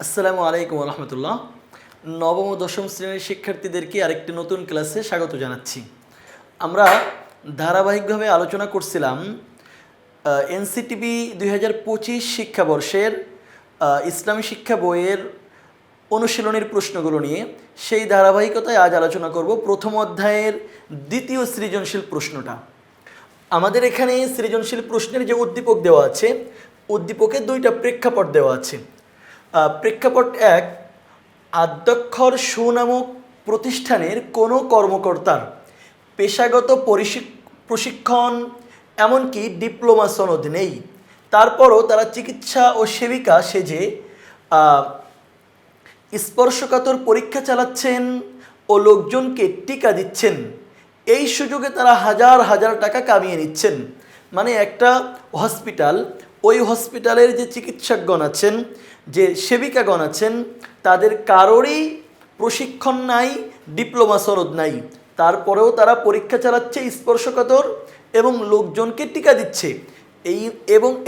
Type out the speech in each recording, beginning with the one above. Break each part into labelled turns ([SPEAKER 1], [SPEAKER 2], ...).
[SPEAKER 1] আসসালামু আলাইকুম রহমতুল্লাহ। নবম ও দশম শ্রেণীর শিক্ষার্থীদেরকে আরেকটি নতুন ক্লাসে স্বাগত জানাচ্ছি। আমরা ধারাবাহিকভাবে আলোচনা করছিলাম এনসিটিবি 2025 শিক্ষাবর্ষের ইসলামী শিক্ষা বইয়ের অনুশীলনীর প্রশ্নগুলো নিয়ে। সেই ধারাবাহিকতায় আজ আলোচনা করব প্রথম অধ্যায়ের দ্বিতীয় সৃজনশীল প্রশ্নটা। আমাদের এখানে সৃজনশীল প্রশ্নের যে উদ্দীপক দেওয়া আছে, উদ্দীপকে দুইটা প্রেক্ষাপট দেওয়া আছে। প্রেক্ষাপট এক, আদ্যক্ষর সু নামক প্রতিষ্ঠানের কোনো কর্মকর্তার পেশাগত প্রশিক্ষণ এমনকি ডিপ্লোমা সনদ নেই, তারপরও তারা চিকিৎসা ও সেবিকা সেজে স্পর্শকাতর পরীক্ষা চালাচ্ছেন ও লোকজনকে টিকা দিচ্ছেন। এই সুযোগে তারা হাজার হাজার টাকা কামিয়ে নিচ্ছেন। মানে একটা হসপিটাল, ওই হসপিটালের যে চিকিৎসকগণ আছেন, যে সেবিকাগণ আছেন, তাদের কারোরই প্রশিক্ষণ নাই, ডিপ্লোমা সনদ নাই, তারপরেও তারা পরীক্ষা চালাচ্ছে স্পর্শকাতর এবং লোকজনকে টিকা দিচ্ছে।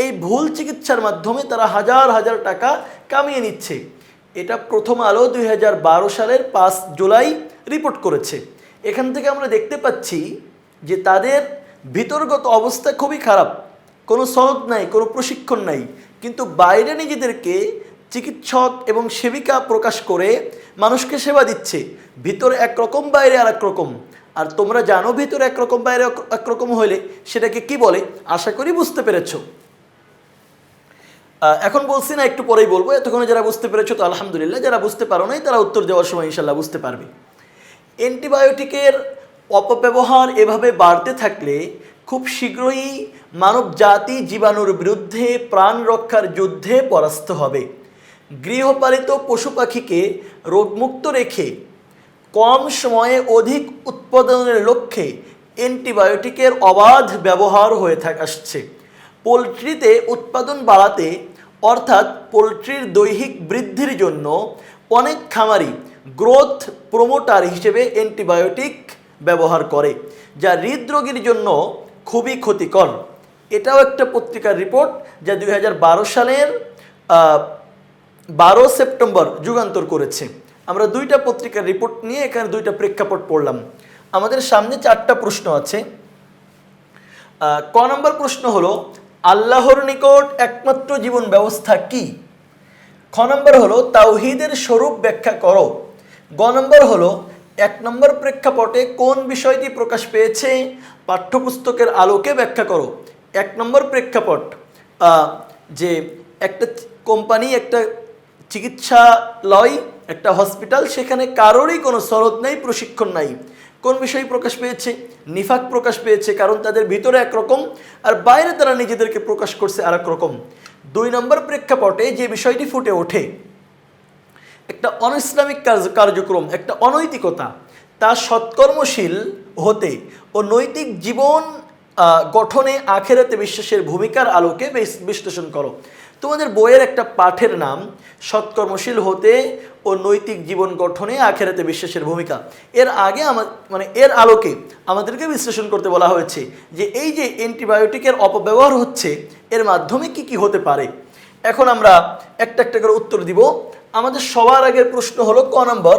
[SPEAKER 1] এই ভুল চিকিৎসার মাধ্যমে তারা হাজার হাজার টাকা কামিয়ে নিচ্ছে। এটা প্রথম আলো 2012 সালের 5 জুলাই রিপোর্ট করেছে। এখান থেকে আমরা দেখতে পাচ্ছি যে তাদের ভিতরগত অবস্থা খুবই খারাপ, কোনো সনদ নাই, কোনো প্রশিক্ষণ নাই, কিন্তু বাইরে নিজেদেরকে চিকিৎসক এবং সেবিকা প্রকাশ করে মানুষকে সেবা দিচ্ছে। ভিতরে একরকম, বাইরে আর এক রকম। আর তোমরা জানো ভিতরে একরকম, বাইরে একরকম হলে সেটাকে কি বলে, আশা করি বুঝতে পেরেছো। এখন বলছি না, একটু পরেই বলবো। এতক্ষণে যারা বুঝতে পেরেছো তো আলহামদুলিল্লাহ, যারা বুঝতে পারো নাই তারা উত্তর দেওয়ার সময় ইনশাল্লাহ বুঝতে পারবে। অ্যান্টিবায়োটিকের অপব্যবহার এভাবে বাড়তে থাকলে খুব শীঘ্রই মানব জাতি জীবাণুর বিরুদ্ধে প্রাণ রক্ষার যুদ্ধে পরাস্ত হবে। গৃহপালিত পশু পাখিকে রোগমুক্ত রেখে কম সময়ে অধিক উৎপাদনের লক্ষ্যে অ্যান্টিবায়োটিকের অবাধ ব্যবহার হয়ে আসছে। পোলট্রিতে উৎপাদন বাড়াতে, অর্থাৎ পোলট্রির দৈহিক বৃদ্ধির জন্য অনেক খামারি গ্রোথ প্রমোটার হিসেবে অ্যান্টিবায়োটিক ব্যবহার করে, যা হৃদরোগীর জন্য খুবই ক্ষতিকর। এটাও একটা পত্রিকার রিপোর্ট, যা 2012 সালের 12 সেপ্টেম্বর যুগান্তর করেছে। আমরা দুইটা পত্রিকার রিপোর্ট নিয়ে এখানে দুইটা প্রেক্ষাপট পড়লাম। আমাদের সামনে 4টা প্রশ্ন আছে। ক নম্বর প্রশ্ন হলো, আল্লাহর নিকট একমাত্র জীবন ব্যবস্থা কি? খ নম্বর হলো, তাওহীদের স্বরূপ ব্যাখ্যা করো। গ নম্বর হলো, 1 নম্বর প্রেক্ষাপটে কোন বিষয়টি প্রকাশ পেয়েছে পাঠ্যপুস্তকের আলোকে ব্যাখ্যা করো। 1 নম্বর প্রেক্ষাপট, যে একটা কোম্পানি, একটা চিকিৎসালয়, একটা হসপিটাল, সেখানে কারোরই কোনো সনদ নেই, প্রশিক্ষণ নাই। কোন বিষয় প্রকাশ পেয়েছে? নিফাক প্রকাশ পেয়েছে, কারণ তাদের ভিতরে একরকম আর বাইরে তারা নিজেদেরকে প্রকাশ করছে আর এক রকম। 2 নম্বর প্রেক্ষাপটে যে বিষয়টি ফুটে ওঠে, একটা অনইসলামিক কার্যক্রম, একটা অনৈতিকতা, তা সৎকর্মশীল হতে ও নৈতিক জীবন গঠনে আখেরাতে বিশ্বাসের ভূমিকার আলোকে বিশ্লেষণ করো। তোমাদের বইয়ের একটা পাঠের নাম সৎকর্মশীল হতে ও নৈতিক জীবন গঠনে আখেরাতে বিশ্বাসের ভূমিকা। এর আগে এর আলোকে আমাদেরকে বিশ্লেষণ করতে বলা হয়েছে যে এই যে অ্যান্টিবায়োটিকের অপব্যবহার হচ্ছে, এর মাধ্যমে কি কি হতে পারে। এখন আমরা একটা একটা করে উত্তর দিব। আমাদের সবার আগের প্রশ্ন হলো ক নম্বর,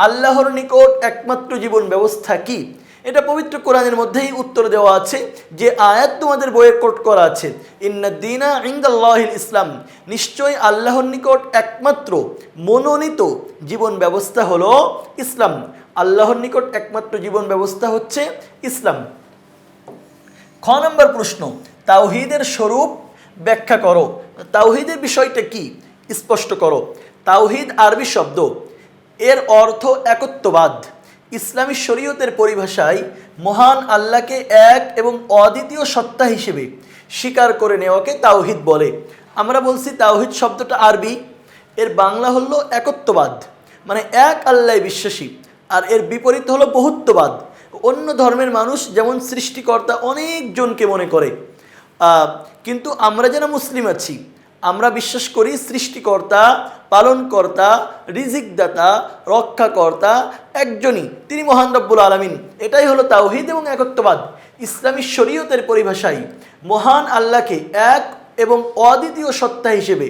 [SPEAKER 1] আল্লাহর নিকট একমাত্র জীবন ব্যবস্থা কি? এটা পবিত্র কোরআনের মধ্যেই উত্তর দেওয়া আছে, যে আয়াত তোমাদের বইয়ে কোট করা আছে, ইন্নাদ-দীনা ইনদাল্লাহিল ইসলাম, নিশ্চয়ই আল্লাহর নিকট একমাত্র মনোনীত জীবন ব্যবস্থা হলো ইসলাম। আল্লাহর নিকট একমাত্র জীবন ব্যবস্থা হচ্ছে ইসলাম। খ নম্বর প্রশ্ন, তাওহীদের স্বরূপ ব্যাখ্যা করো। তাওহীদের বিষয়টা কি স্পষ্ট করো। তাওহীদ আরবি শব্দ, এর অর্থ একত্ববাদ। ইসলামী শরীয়তের পরিভাষায় মহান আল্লাহকে এক এবং অদ্বিতীয় সত্তা হিসেবে স্বীকার করে নেওয়াকে তাওহীদ বলে। আমরা বলছি তাওহীদ শব্দটা আরবি, এর বাংলা হলো একত্ববাদ, মানে এক আল্লাহ বিশ্বাসী। আর এর বিপরীত হলো বহুত্ববাদ। অন্য ধর্মের মানুষ যেমন সৃষ্টিকর্তা অনেকজনকে মনে করে, কিন্তু আমরা যারা মুসলিম আছি, আমরা বিশ্বাস করি সৃষ্টিকর্তা, পালনকর্তা, রিজিকদাতা, রক্ষাকর্তা একজনই, তিনি মহান রব্বুল আলামিন। এটাই হলো তাওহীদ এবং একত্ববাদ। ইসলামী শরীয়তের পরিভাষায় মহান আল্লাহকে এক এবং অদ্বিতীয় সত্তা হিসেবে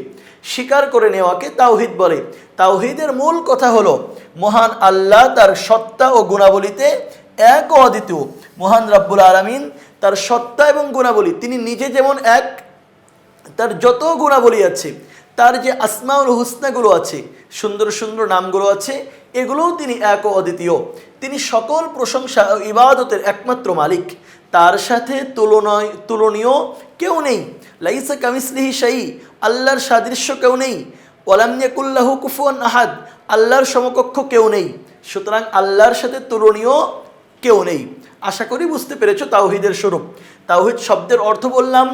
[SPEAKER 1] স্বীকার করে নেওয়াকে তাওহীদ বলে। তাওহীদের মূল কথা হলো মহান আল্লাহ তার সত্তা ও গুণাবলীতে এক ও অদ্বিতীয়। মহান রব্বুল আলামিন তার সত্তা এবং গুণাবলী, তিনি নিজে যেমন এক, তার যত গুণাবলী আছে, তার যে আসমাউল হুসনাগুলো আছে, সুন্দর সুন্দর নামগুলো আছে, এগুলোও তিনি এক ও অদ্বিতীয়। তিনি সকল প্রশংসা ও ইবাদতের একমাত্র মালিক। তার সাথে তুলনীয় কেউ নেই। লাইসা কামিসলিহি শাই, আল্লাহর সাদৃশ্য কেউ নেই। ওয়ালাম ইয়াকুল্লাহু কুফুয়ান আহাদ, আল্লাহর সমকক্ষ কেউ নেই। সুতরাং আল্লাহর সাথে তুলনীয় কেউ নেই। আশা করি বুঝতে পেরেছো তাওহীদের স্বরূপ। তাওহীদ শব্দের অর্থ বললাম,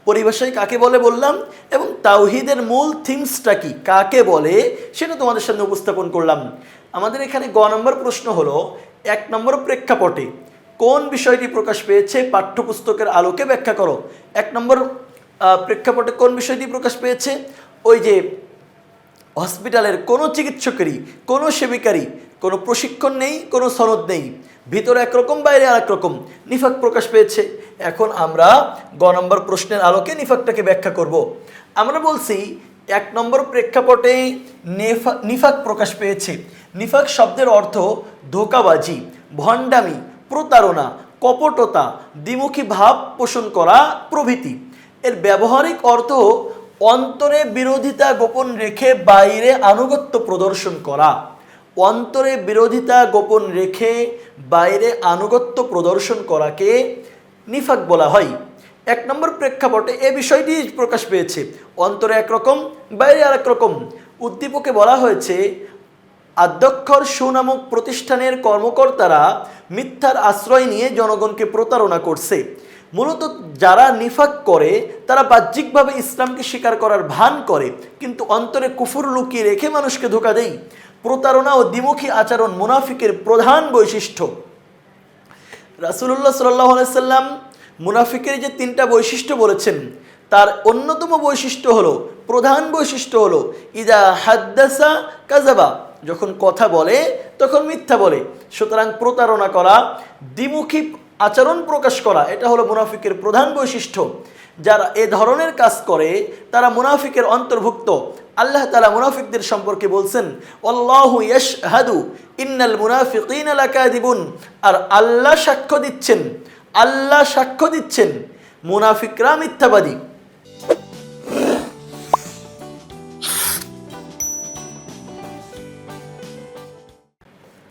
[SPEAKER 1] পরিভাষায় কাকে বলে বললাম, এবং তাওহীদের মূল থিমসটা কি, কাকে বলে, সেটা তোমাদের সামনে উপস্থাপন করলাম। আমাদের এখানে গ নম্বর প্রশ্ন হলো, 1 নম্বর প্রেক্ষাপটে কোন বিষয়টি প্রকাশ পেয়েছে পাঠ্যপুস্তকের আলোকে ব্যাখ্যা করো। 1 নম্বর প্রেক্ষাপটে কোন বিষয়টি প্রকাশ পেয়েছে? ওই যে হসপিটালের কোনো চিকিৎসকেরই, কোনো সেবিকারই কোনো প্রশিক্ষণ নেই, কোনো সনদ নেই, ভিতরে একরকম বাইরে আর একরকম, নিফাক প্রকাশ পেয়েছে। এখন আমরা গ নম্বর প্রশ্নের আলোকে নিফাকটাকে ব্যাখ্যা করব। আমরা বলছি 1 নম্বর প্রেক্ষাপটে নিফাক প্রকাশ পেয়েছে। নিফাক শব্দের অর্থ ধোঁকাবাজি, ভণ্ডামি, প্রতারণা, কপটতা, দ্বিমুখী ভাব পোষণ করা প্রভৃতি। এর ব্যবহারিক অর্থ অন্তরে বিরোধিতা গোপন রেখে বাইরে আনুগত্য প্রদর্শন করা। অন্তরে বিরোধিতা গোপন রেখে বাইরে আনুগত্য প্রদর্শন করাকে নিফাক বলা হয়। 1 নম্বর প্রেক্ষাপটে এ বিষয়টি প্রকাশ পেয়েছে, অন্তরে একরকম বাইরে আরেক রকম। উদ্দীপকে বলা হয়েছে, আদ্যক্ষর সুনামক প্রতিষ্ঠানের কর্মকর্তারা মিথ্যার আশ্রয় নিয়ে জনগণকে প্রতারণা করছে। মূলত যারা নিফাক করে তারা বাহ্যিকভাবে ইসলামকে স্বীকার করার ভান করে, কিন্তু অন্তরে কুফর লুকিয়ে রেখে মানুষকে ধোঁকা দেয়। প্রতারণা ও দ্বিমুখী আচরণ মুনাফিকের প্রধান বৈশিষ্ট্য। রাসূলুল্লাহ সাল্লাল্লাহু আলাইহি সাল্লাম মুনাফিকের যে 3টা বৈশিষ্ট্য বলেছেন, তার অন্যতম বৈশিষ্ট্য হলো, প্রধান বৈশিষ্ট্য হলো, ইদা হাদ্দাসা কাযাবা, যখন কথা বলে তখন মিথ্যা বলে। সুতরাং প্রতারণা করা, দ্বিমুখী আচরণ প্রকাশ করা, এটা হলো মুনাফিকের প্রধান বৈশিষ্ট্য। যারা এ ধরনের কাজ করে তারা মুনাফিকের অন্তর্ভুক্ত। আল্লাহ তাআলা মুনাফিকদের সম্পর্কে বলছেন, আল্লাহু ইয়াশহাদু ইন্নাল মুনাফিকিনা লাকাযিবুন, আর আল্লাহ সাক্ষ্য দিচ্ছেন মুনাফিকরা মিথ্যাবাদী।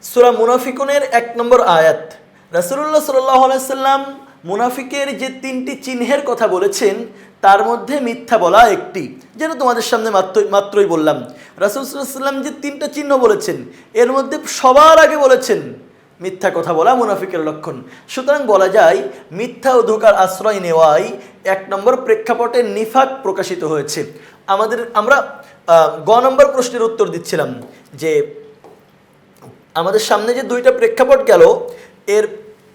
[SPEAKER 1] সূরা মুনাফিকুনের 1 নম্বর আয়াত। রাসূলুল্লাহ সাল্লাল্লাহু আলাইহি সাল্লাম মুনাফিকের যে 3টি চিহ্নের কথা বলেছেন, তার মধ্যে মিথ্যা বলা একটি, যেটা তোমাদের সামনে মাত্রই বললাম। রাসূল সাল্লাল্লাহু আলাইহি সাল্লাম যে 3টা চিহ্ন বলেছেন, এর মধ্যে সবার আগে বলেছেন মিথ্যা কথা বলা মুনাফিকের লক্ষণ। সুতরাং বলা যায় মিথ্যা ও ধোঁকার আশ্রয় নেওয়াই 1 নম্বর প্রেক্ষাপটে নিফাক প্রকাশিত হয়েছে। আমরা গ নম্বর প্রশ্নের উত্তর দিচ্ছিলাম যে আমাদের সামনে যে 2টা প্রেক্ষাপট গেল, এর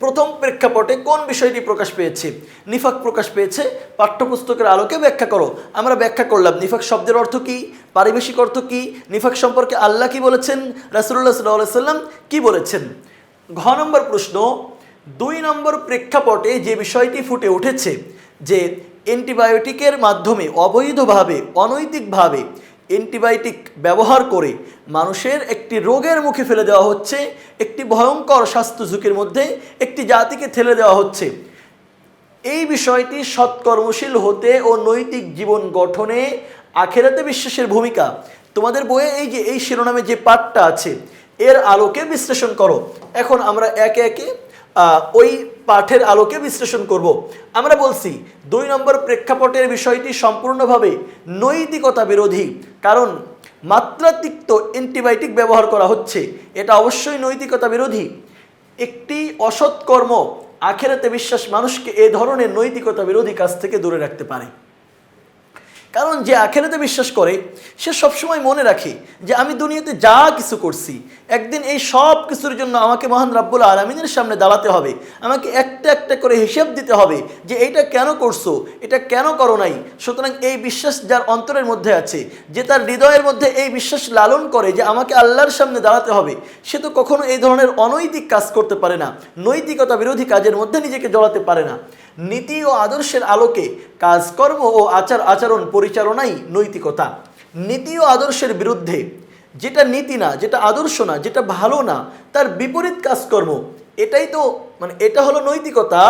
[SPEAKER 1] প্রথম প্রেক্ষাপটে কোন বিষয়টি প্রকাশ পেয়েছে? নিফাক প্রকাশ পেয়েছে। পাঠ্যপুস্তকের আলোকে ব্যাখ্যা করো। আমরা ব্যাখ্যা করলাম নিফাক শব্দের অর্থ কি, পারিভাষিক অর্থ কি, নিফাক সম্পর্কে আল্লাহ কি বলেছেন, রাসূলুল্লাহ সাল্লাল্লাহু আলাইহি সাল্লাম কি বলেছেন। ঘ নম্বর প্রশ্ন, 2 নম্বর প্রেক্ষাপটে যে বিষয়টি ফুটে উঠেছে যে অ্যান্টিবায়োটিকের মাধ্যমে অবৈধভাবে, অনৈতিকভাবে অ্যান্টিবায়োটিক ব্যবহার করে মানুষের একটি রোগের মুখে ফেলে দেওয়া হচ্ছে, একটি ভয়ঙ্কর স্বাস্থ্য ঝুঁকির মধ্যে একটি জাতিকে ঠেলে দেওয়া হচ্ছে। এই বিষয়টি সৎকর্মশীল হতে ও নৈতিক জীবন গঠনে আখিরাতে বিশ্বাসের ভূমিকা। তোমাদের বইয়ে এই শিরোনামে যে পাঠটা আছে, এর আলোকে বিশ্লেষণ করো। এখন আমরা একে একে ওই পাঠের আলোকে বিশ্লেষণ করব। আমরা বলছি 2 নম্বর প্রেক্ষাপটের বিষয়টি সম্পূর্ণভাবে নৈতিকতা বিরোধী, কারণ মাত্রাতিরিক্ত অ্যান্টিবায়োটিক ব্যবহার করা হচ্ছে, এটা অবশ্যই নৈতিকতা বিরোধী। একটি অসৎ কর্ম, আখিরাতে বিশ্বাস মানুষকে এ ধরনের নৈতিকতা বিরোধী কাজ থেকে দূরে রাখতে পারে। কারণ যে আখিরাতে বিশ্বাস করে সে সবসময় মনে রাখে যে আমি দুনিয়াতে যা কিছু করছি, একদিন এই সব কিছুর জন্য আমাকে মহান রব্বুল আলামিনের সামনে দাঁড়াতে হবে, আমাকে একটা একটা করে হিসাব দিতে হবে যে এইটা কেন করছো, এটা কেন করো নাই। সুতরাং এই বিশ্বাস যার অন্তরের মধ্যে আছে, যে তার হৃদয়ের মধ্যে এই বিশ্বাস লালন করে যে আমাকে আল্লাহর সামনে দাঁড়াতে হবে, সে তো কখনো এই ধরনের অনৈতিক কাজ করতে পারে না, নৈতিকতা বিরোধী কাজের মধ্যে নিজেকে জড়াতে পারে না। নীতি ও আদর্শের আলোকে কাজকর্ম ও আচার আচরণ পরিচালনাই নৈতিকতা। নীতি ও আদর্শের বিরুদ্ধে, যেটা নীতি না, যেটা আদর্শ না, যেটা ভালো না, তার বিপরীত কাজকর্ম, এটাই তো মানে এটা হলো নৈতিকতা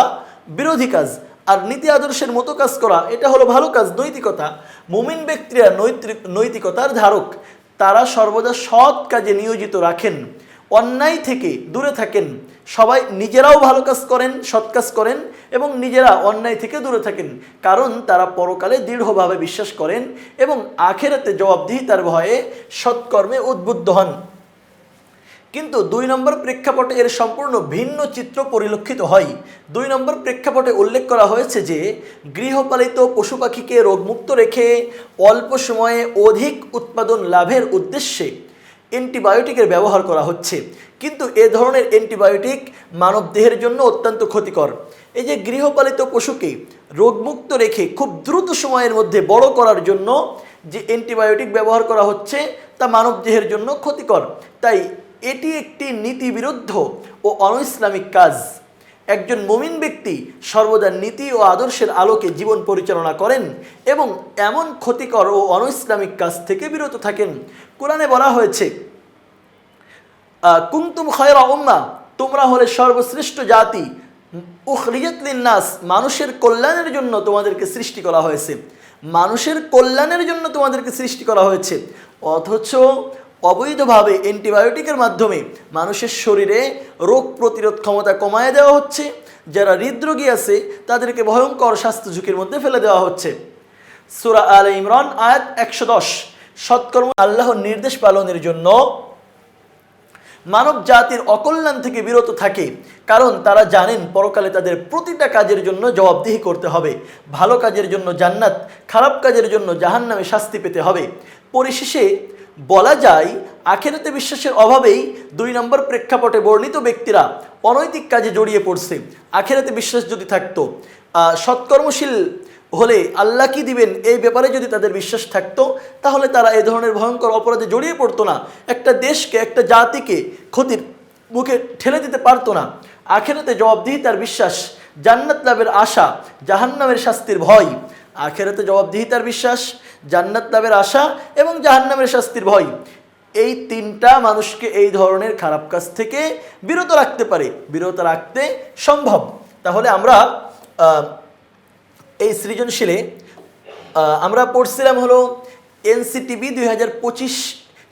[SPEAKER 1] বিরোধী কাজ। আর নীতি আদর্শের মতো কাজ করা এটা হলো ভালো কাজ, নৈতিকতা। মুমিন ব্যক্তিরা নৈতিকতার ধারক, তারা সর্বদা সৎ কাজে নিয়োজিত রাখেন, অন্যায় থেকে দূরে থাকেন। সবাই নিজেরাও ভালো কাজ করেন, সৎ কাজ করেন এবং নিজেরা অন্যায় থেকে দূরে থাকেন, কারণ তারা পরকালে দৃঢ়ভাবে বিশ্বাস করেন এবং আখেরাতে জবাবদিহিতার ভয়ে সৎকর্মে উদ্বুদ্ধ হন। কিন্তু 2 নম্বর প্রেক্ষাপটে এর সম্পূর্ণ ভিন্ন চিত্র পরিলক্ষিত হয়। 2 নম্বর প্রেক্ষাপটে উল্লেখ করা হয়েছে যে গৃহপালিত পশু পাখিকে রোগমুক্ত রেখে অল্প সময়ে অধিক উৎপাদন লাভের উদ্দেশ্যে অ্যান্টিবায়োটিকের ব্যবহার করা হচ্ছে, কিন্তু এ ধরনের অ্যান্টিবায়োটিক মানব দেহের জন্য অত্যন্ত ক্ষতিকর। এই যে গৃহপালিত পশুকে রোগমুক্ত রেখে খুব দ্রুত সময়ের মধ্যে বড় করার জন্য যে অ্যান্টিবায়োটিক ব্যবহার করা হচ্ছে তা মানব দেহের জন্য ক্ষতিকর। তাই এটি একটি নীতিবিরুদ্ধ ও অনৈসলামিক কাজ। একজন মুমিন ব্যক্তি সর্বদা নীতি ও আদর্শের আলোকে জীবন পরিচালনা করেন এবং এমন ক্ষতিকর ও অনৈসলামিক কাজ থেকে বিরত থাকেন। কোরআনে বলা হয়েছে, কুনতুম খায়রা উম্মাহ, তোমরা হলে সর্বশ্রেষ্ঠ জাতি, উখরিজাত লিন্নাস, মানুষের কল্যাণের জন্য তোমাদেরকে সৃষ্টি করা হয়েছে, মানুষের কল্যাণের জন্য তোমাদেরকে সৃষ্টি করা হয়েছে। অথচ অবৈধভাবে অ্যান্টিবায়োটিকের মাধ্যমে মানুষের শরীরে রোগ প্রতিরোধ ক্ষমতা কমায় দেওয়া হচ্ছে। যারা হৃদরোগী আছে তাদেরকে ভয়ঙ্কর স্বাস্থ্য ঝুঁকির মধ্যে ফেলে দেওয়া হচ্ছে। সূরা আলে ইমরান আয়াত 110। সৎকর্ম আল্লাহর নির্দেশ পালনের জন্য মানব জাতির অকল্যাণ থেকে বিরত থাকে, কারণ তারা জানেন পরকালে তাদের প্রতিটা কাজের জন্য জবাবদিহি করতে হবে। ভালো কাজের জন্য জান্নাত, খারাপ কাজের জন্য জাহান্নামে শাস্তি পেতে হবে। পরিশেষে বলা যায়, আখিরাতে বিশ্বাসের অভাবেই 2 নম্বর প্রেক্ষাপটে বর্ণিত ব্যক্তিরা অনৈতিক কাজে জড়িয়ে পড়ছে। আখিরাতে বিশ্বাস যদি থাকতো, সৎকর্মশীল হলে আল্লাহ কি দিবেন এই ব্যাপারে যদি তাদের বিশ্বাস থাকতো, তাহলে তারা এই ধরনের ভয়ঙ্কর অপরাধে জড়িয়ে পড়তো না, একটা দেশকে, একটা জাতিকে ক্ষতির মুখে ঠেলে দিতে পারতো না। আখিরাতে জবাবদিহিতার বিশ্বাস, জান্নাত লাভের আশা, জাহান্নামের শাস্তির ভয়। আখিরাতে জবাবদিহিতার বিশ্বাস, জান্নাত লাভের আশা এবং জাহান্নামের শাস্তির ভয়, এই 3টা মানুষকে এই ধরনের খারাপ কাজ থেকে বিরত রাখতে পারে, বিরত রাখতে সম্ভব। তাহলে আমরা এই সৃজনশীলে আমরা পড়ছিলাম হলো এনসিটিবি 2025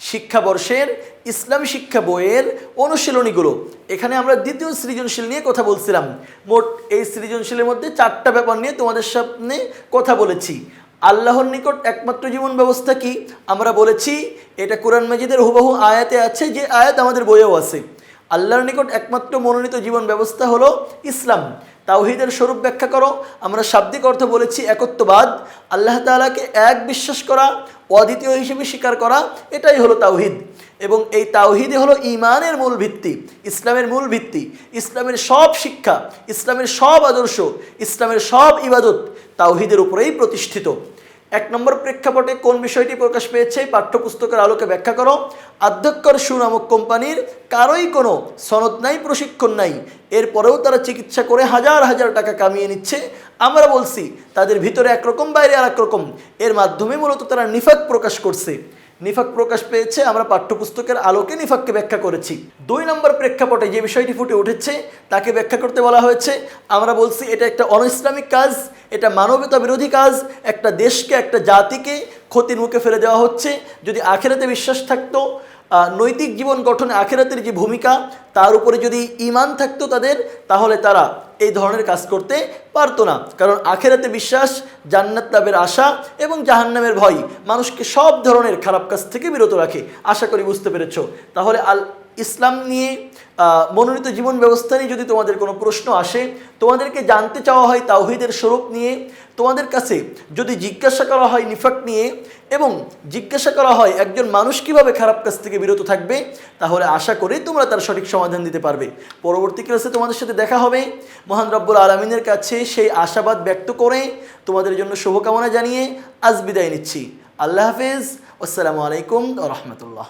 [SPEAKER 1] শিক্ষাবর্ষের ইসলাম শিক্ষা বইয়ের অনুশীলনীগুলো। এখানে আমরা দ্বিতীয় সৃজনশীল নিয়ে কথা বলছিলাম। মোট এই সৃজনশীলের মধ্যে 4টা ব্যাপার নিয়ে তোমাদের সামনে কথা বলেছি। আল্লাহর নিকট একমাত্র জীবন ব্যবস্থা কি আমরা বলেছি, এটা কোরআন মাজিদের হুবহু আয়াতে আছে, যে আয়াত আমাদের বইয়েও আছে। আল্লাহর নিকট একমাত্র মনোনীত জীবন ব্যবস্থা হলো ইসলাম। তাওহীদের স্বরূপ ব্যাখ্যা করো, আমরা শাব্দিক অর্থ বলেছি একত্ববাদ, আল্লাহ তাআলাকে এক বিশ্বাস করা, অদ্বিতীয় হিসেবে স্বীকার করা, এটাই হলো তাওহীদ। এবং এই তাওহীদই হলো ঈমানের মূল ভিত্তি, ইসলামের মূল ভিত্তি। ইসলামের সব শিক্ষা, ইসলামের সব আদর্শ, ইসলামের সব ইবাদত তাওহীদের উপরেই প্রতিষ্ঠিত। 1 নম্বর প্রেক্ষাপটে কোন বিষয়টি প্রকাশ পেয়েছে পাঠ্যপুস্তকের আলোকে ব্যাখ্যা করো। আধ্যক্ষর সু নামক কোম্পানির কারোই কোনো সনদ নাই, প্রশিক্ষণ নাই, এরপরেও তারা চিকিৎসা করে হাজার হাজার টাকা কামিয়ে নিচ্ছে। আমরা বলছি তাদের ভিতরে একরকম, বাইরে আর একরকম। এর মাধ্যমে মূলত তারা নিফাক প্রকাশ করছে। নিফাক প্রকাশ পেয়েছে, আমরা পাঠ্যপুস্তকের আলোকে নিফাককে ব্যাখ্যা করেছি। 2 নম্বর প্রেক্ষাপটে যে বিষয়টি ফুটে উঠেছে তাকে ব্যাখ্যা করতে বলা হয়েছে। আমরা বলছি এটা একটা অনৈসলামিক কাজ, এটা মানবতা বিরোধী কাজ, একটা দেশকে, একটা জাতিকে ক্ষতির মুখে ফেলে দেওয়া হচ্ছে। যদি আখিরাতে বিশ্বাস থাকতো, নৈতিক জীবন গঠনে আখিরাতের যে ভূমিকা তার উপরে যদি ঈমান থাকতো তাদের, তাহলে তারা এই ধরনের কাজ করতে পারতো না। কারণ আখিরাতে বিশ্বাস, জান্নাত লাভের আশা এবং জাহান্নামের ভয় মানুষকে সব ধরনের খারাপ কাজ থেকে বিরত রাখে। আশা করি বুঝতে পেরেছো। তাহলে ইসলাম নিয়ে, মনোনীত জীবন ব্যবস্থা নিয়ে যদি তোমাদের কোনো প্রশ্ন আসে, তোমাদেরকে জানতে চাওয়া হয় তাওহীদের স্বরূপ নিয়ে, তোমাদের কাছে যদি জিজ্ঞাসা করা হয় নিফাক নিয়ে, এবং জিজ্ঞাসা করা হয় একজন মানুষ কিভাবে খারাপ কাজ থেকে বিরত থাকবে, তাহলে আশা করি তোমরা তার সঠিক সমাধান দিতে পারবে। পরবর্তী ক্লাসে তোমাদের সাথে দেখা হবে। মহান রব্বুল আলামিনের কাছে সেই আশাবাদ ব্যক্ত করে তোমাদের জন্য শুভকামনা জানিয়ে আজ বিদায় নিচ্ছি। আল্লাহ হাফেজ। আসসালামু আলাইকুম ওয়া রাহমাতুল্লাহ।